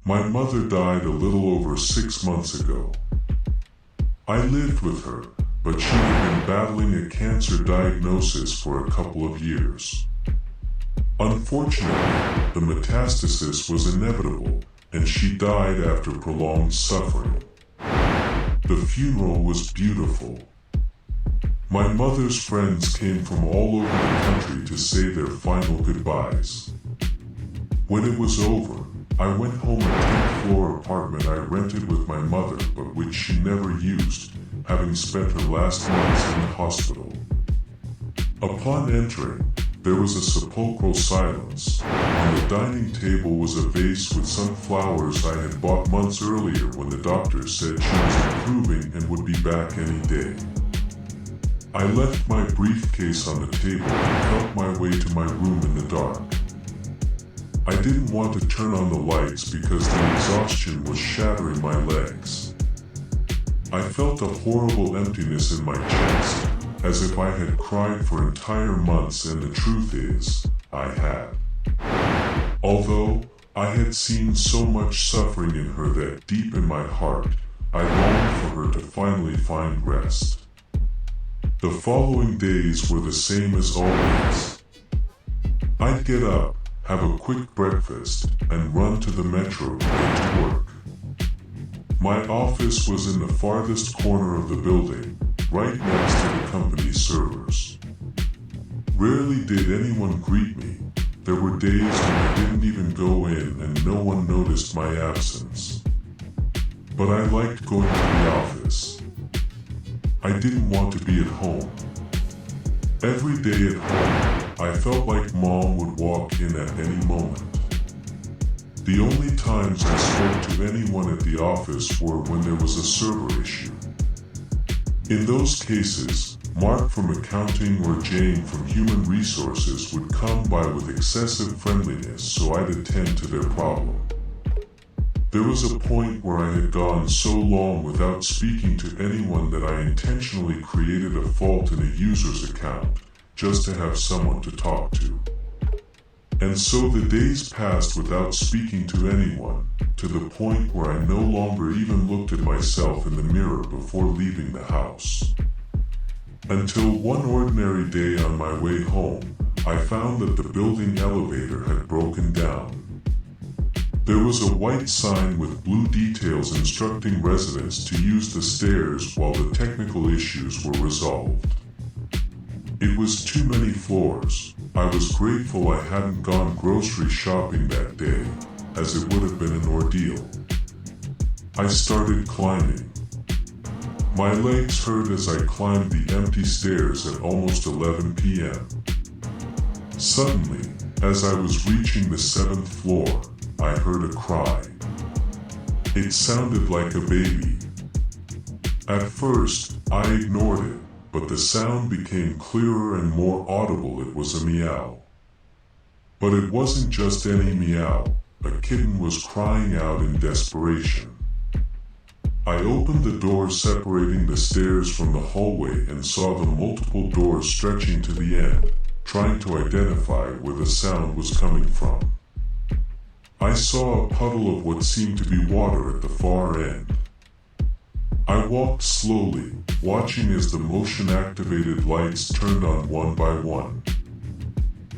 My mother died a little over 6 months ago. I lived with her, but she had been battling a cancer diagnosis for a couple of years. Unfortunately, the metastasis was inevitable, and she died after prolonged suffering. The funeral was beautiful. My mother's friends came from all over the country to say their final goodbyes. When it was over, I went home a 10th floor apartment I rented with my mother but which she never used, having spent her last months in the hospital. Upon entering, there was a sepulchral silence. On the dining table was a vase with some flowers I had bought months earlier when the doctor said she was improving and would be back any day. I left my briefcase on the table and felt my way to my room in the dark. I didn't want to turn on the lights because the exhaustion was shattering my legs. I felt a horrible emptiness in my chest, as if I had cried for entire months, and the truth is, I had. Although I had seen so much suffering in her that deep in my heart, I longed for her to finally find rest. The following days were the same as always. I'd get up, have a quick breakfast, and run to the metro to get to work. My office was in the farthest corner of the building, right next to the company's servers. Rarely did anyone greet me. There were days when I didn't even go in and no one noticed my absence. But I liked going to the office. I didn't want to be at home. Every day at home, I felt like Mom would walk in at any moment. The only times I spoke to anyone at the office were when there was a server issue. In those cases, Mark from accounting or Jane from human resources would come by with excessive friendliness, so I'd attend to their problem. There was a point where I had gone so long without speaking to anyone that I intentionally created a fault in a user's account, just to have someone to talk to. And so the days passed without speaking to anyone, to the point where I no longer even looked at myself in the mirror before leaving the house. Until one ordinary day on my way home, I found that the building elevator had broken down. There was a white sign with blue details instructing residents to use the stairs while the technical issues were resolved. It was too many floors. I was grateful I hadn't gone grocery shopping that day, as it would have been an ordeal. I started climbing. My legs hurt as I climbed the empty stairs at almost 11 p.m. Suddenly, as I was reaching the 7th floor, I heard a cry. It sounded like a baby. At first, I ignored it, but the sound became clearer and more audible. It was a meow. But it wasn't just any meow. A kitten was crying out in desperation. I opened the door separating the stairs from the hallway and saw the multiple doors stretching to the end, trying to identify where the sound was coming from. I saw a puddle of what seemed to be water at the far end. I walked slowly, watching as the motion-activated lights turned on one by one.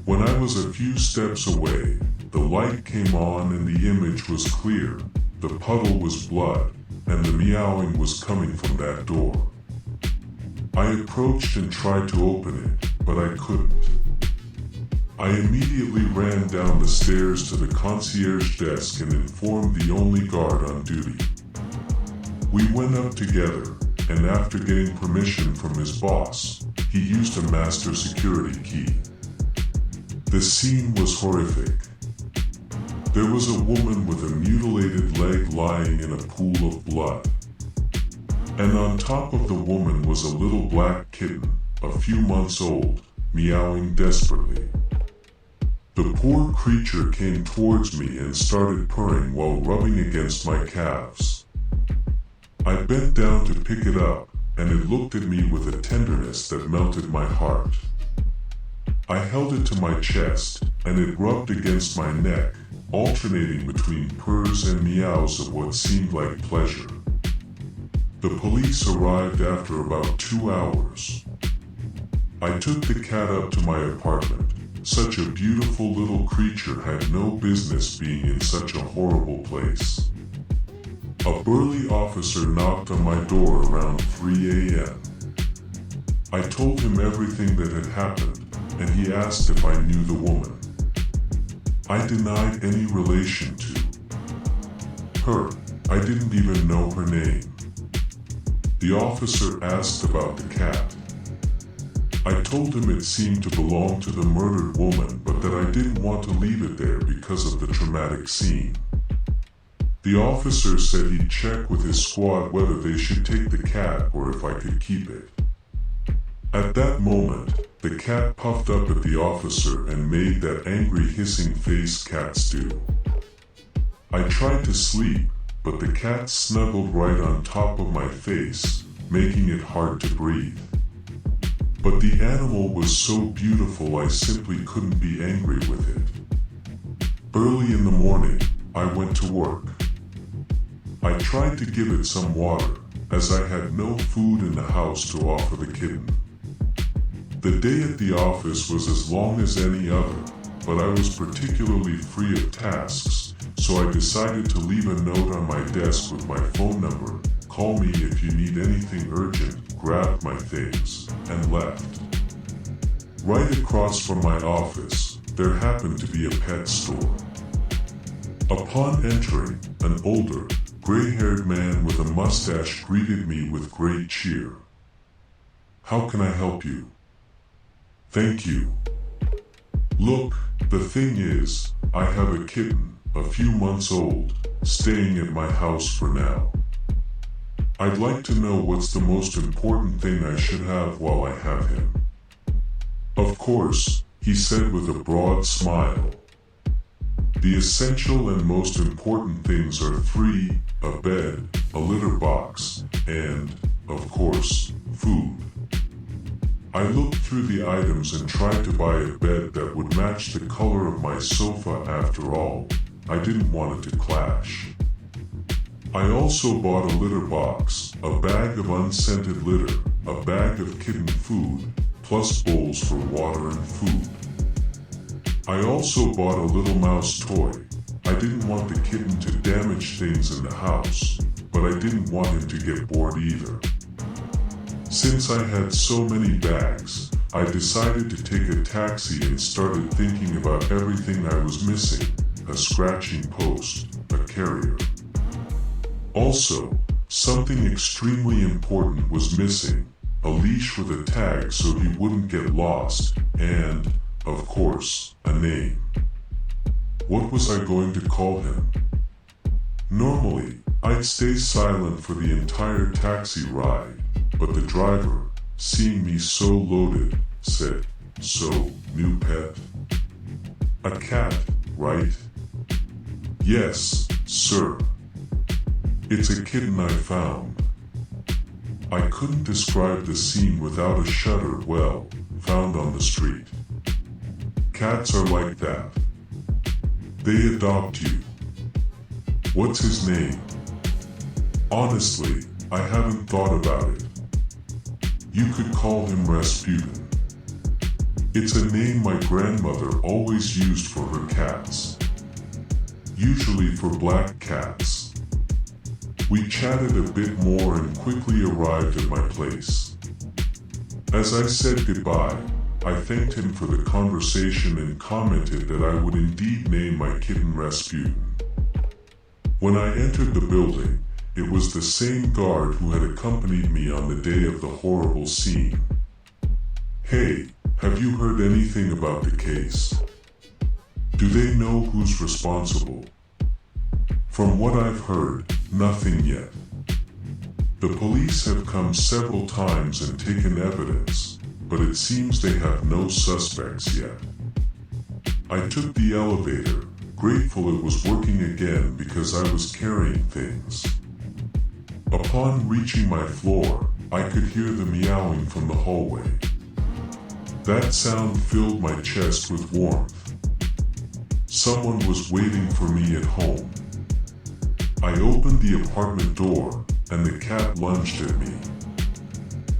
When I was a few steps away, the light came on and the image was clear. The puddle was blood, and the meowing was coming from that door. I approached and tried to open it, but I couldn't. I immediately ran down the stairs to the concierge desk and informed the only guard on duty. We went up together, and after getting permission from his boss, he used a master security key. The scene was horrific. There was a woman with a mutilated leg lying in a pool of blood. And on top of the woman was a little black kitten, a few months old, meowing desperately. The poor creature came towards me and started purring while rubbing against my calves. I bent down to pick it up, and it looked at me with a tenderness that melted my heart. I held it to my chest, and it rubbed against my neck, alternating between purrs and meows of what seemed like pleasure. The police arrived after about 2 hours. I took the cat up to my apartment. Such a beautiful little creature had no business being in such a horrible place. A burly officer knocked on my door around 3 a.m. I told him everything that had happened, and he asked if I knew the woman. I denied any relation to her. I didn't even know her name. The officer asked about the cat. I told him it seemed to belong to the murdered woman, but that I didn't want to leave it there because of the traumatic scene. The officer said he'd check with his squad whether they should take the cat or if I could keep it. At that moment, the cat puffed up at the officer and made that angry hissing face cats do. I tried to sleep, but the cat snuggled right on top of my face, making it hard to breathe. But the animal was so beautiful I simply couldn't be angry with it. Early in the morning, I went to work. I tried to give it some water, as I had no food in the house to offer the kitten. The day at the office was as long as any other, but I was particularly free of tasks, so I decided to leave a note on my desk with my phone number. Call me if you need anything urgent, grabbed my things, and left. Right across from my office, there happened to be a pet store. Upon entering, an older, gray-haired man with a mustache greeted me with great cheer. "How can I help you?" "Thank you. Look, the thing is, I have a kitten, a few months old, staying at my house for now. I'd like to know what's the most important thing I should have while I have him." "Of course," he said with a broad smile. "The essential and most important things are 3, a bed, a litter box, and, of course, food." I looked through the items and tried to buy a bed that would match the color of my sofa. After all, I didn't want it to clash. I also bought a litter box, a bag of unscented litter, a bag of kitten food, plus bowls for water and food. I also bought a little mouse toy. I didn't want the kitten to damage things in the house, but I didn't want him to get bored either. Since I had so many bags, I decided to take a taxi and started thinking about everything I was missing: a scratching post, a carrier. Also, something extremely important was missing: a leash with a tag so he wouldn't get lost, and, of course, a name. What was I going to call him? Normally, I'd stay silent for the entire taxi ride, but the driver, seeing me so loaded, said, "So, new pet? A cat, right?" "Yes, sir. It's a kitten I found." I couldn't describe the scene without a shudder. "Well, found on the street. Cats are like that. They adopt you. What's his name?" "Honestly, I haven't thought about it. You could call him Rasputin. It's a name my grandmother always used for her cats. Usually for black cats." We chatted a bit more and quickly arrived at my place. As I said goodbye, I thanked him for the conversation and commented that I would indeed name my kitten Rasputin. When I entered the building, it was the same guard who had accompanied me on the day of the horrible scene. "Hey, have you heard anything about the case? Do they know who's responsible?" "From what I've heard, nothing yet. The police have come several times and taken evidence, but it seems they have no suspects yet." I took the elevator, grateful it was working again because I was carrying things. Upon reaching my floor, I could hear the meowing from the hallway. That sound filled my chest with warmth. Someone was waiting for me at home. I opened the apartment door, and the cat lunged at me.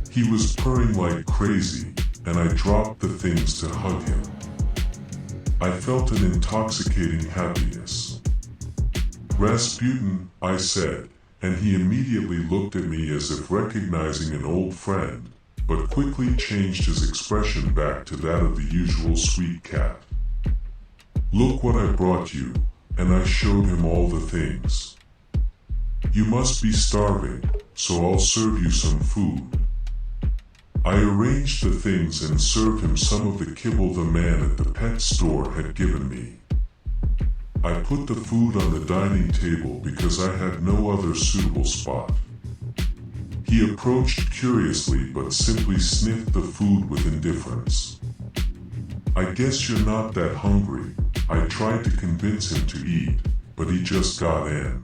He was purring like crazy, and I dropped the things to hug him. I felt an intoxicating happiness. "Rasputin," I said, and he immediately looked at me as if recognizing an old friend, but quickly changed his expression back to that of the usual sweet cat. "Look what I brought you," and I showed him all the things. "You must be starving, so I'll serve you some food." I arranged the things and served him some of the kibble the man at the pet store had given me. I put the food on the dining table because I had no other suitable spot. He approached curiously but simply sniffed the food with indifference. "I guess you're not that hungry," I tried to convince him to eat, but he just got in.